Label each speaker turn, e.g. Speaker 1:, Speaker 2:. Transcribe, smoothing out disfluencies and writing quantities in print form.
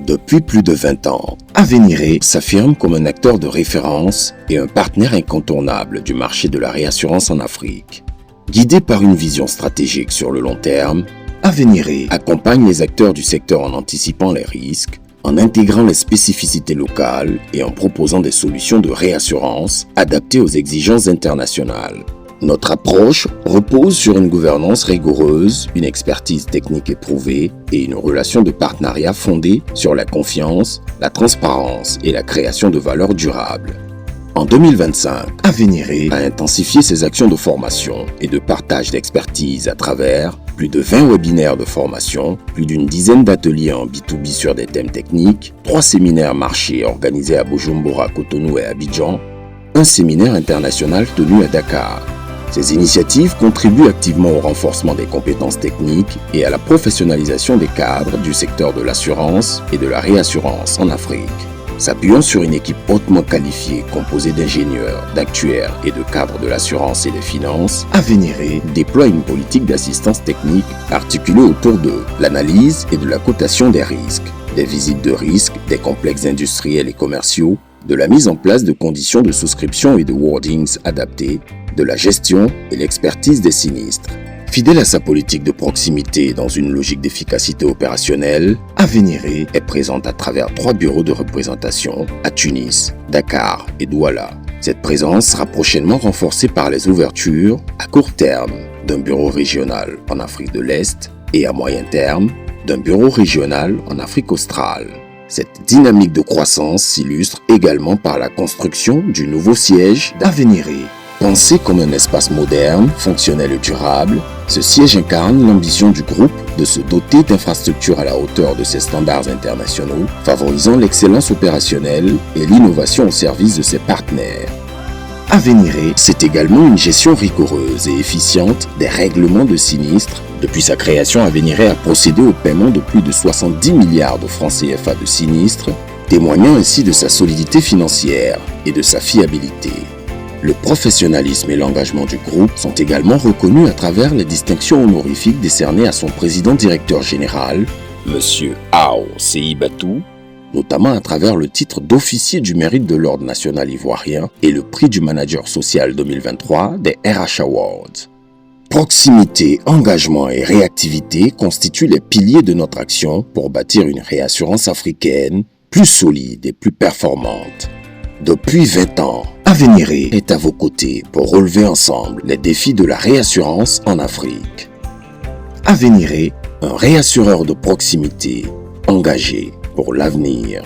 Speaker 1: Depuis plus de 20 ans, Aveniré s'affirme comme un acteur de référence et un partenaire incontournable du marché de la réassurance en Afrique. Guidé par une vision stratégique sur le long terme, Aveniré accompagne les acteurs du secteur en anticipant les risques, en intégrant les spécificités locales et en proposant des solutions de réassurance adaptées aux exigences internationales. Notre approche repose sur une gouvernance rigoureuse, une expertise technique éprouvée et une relation de partenariat fondée sur la confiance, la transparence et la création de valeur durable. En 2025, Aveniré a intensifié ses actions de formation et de partage d'expertise à travers plus de 20 webinaires de formation, plus d'une dizaine d'ateliers en B2B sur des thèmes techniques, 3 séminaires marchés organisés à Bujumbura, Cotonou et Abidjan, un séminaire international tenu à Dakar. Ces initiatives contribuent activement au renforcement des compétences techniques et à la professionnalisation des cadres du secteur de l'assurance et de la réassurance en Afrique. S'appuyant sur une équipe hautement qualifiée composée d'ingénieurs, d'actuaires et de cadres de l'assurance et des finances, Aveniré déploie une politique d'assistance technique articulée autour de l'analyse et de la cotation des risques, des visites de risque, des complexes industriels et commerciaux, de la mise en place de conditions de souscription et de wordings adaptés, de la gestion et l'expertise des sinistres. Fidèle à sa politique de proximité dans une logique d'efficacité opérationnelle, Aveniré est présente à travers 3 bureaux de représentation à Tunis, Dakar et Douala. Cette présence sera prochainement renforcée par les ouvertures à court terme d'un bureau régional en Afrique de l'Est et à moyen terme d'un bureau régional en Afrique australe. Cette dynamique de croissance s'illustre également par la construction du nouveau siège d'Aveniré. Pensé comme un espace moderne, fonctionnel et durable, ce siège incarne l'ambition du groupe de se doter d'infrastructures à la hauteur de ses standards internationaux, favorisant l'excellence opérationnelle et l'innovation au service de ses partenaires. Aveniré, c'est également une gestion rigoureuse et efficiente des règlements de sinistres. Depuis sa création, Aveniré a procédé au paiement de plus de 70 milliards de francs CFA de sinistres, témoignant ainsi de sa solidité financière et de sa fiabilité. Le professionnalisme et l'engagement du groupe sont également reconnus à travers les distinctions honorifiques décernées à son président-directeur général, M. Ao Seibatou, notamment à travers le titre d'officier du mérite de l'Ordre national ivoirien et le prix du manager social 2023 des RH Awards. Proximité, engagement et réactivité constituent les piliers de notre action pour bâtir une réassurance africaine plus solide et plus performante. Depuis 20 ans, Aveniré est à vos côtés pour relever ensemble les défis de la réassurance en Afrique. Aveniré, un réassureur de proximité, engagé pour l'avenir.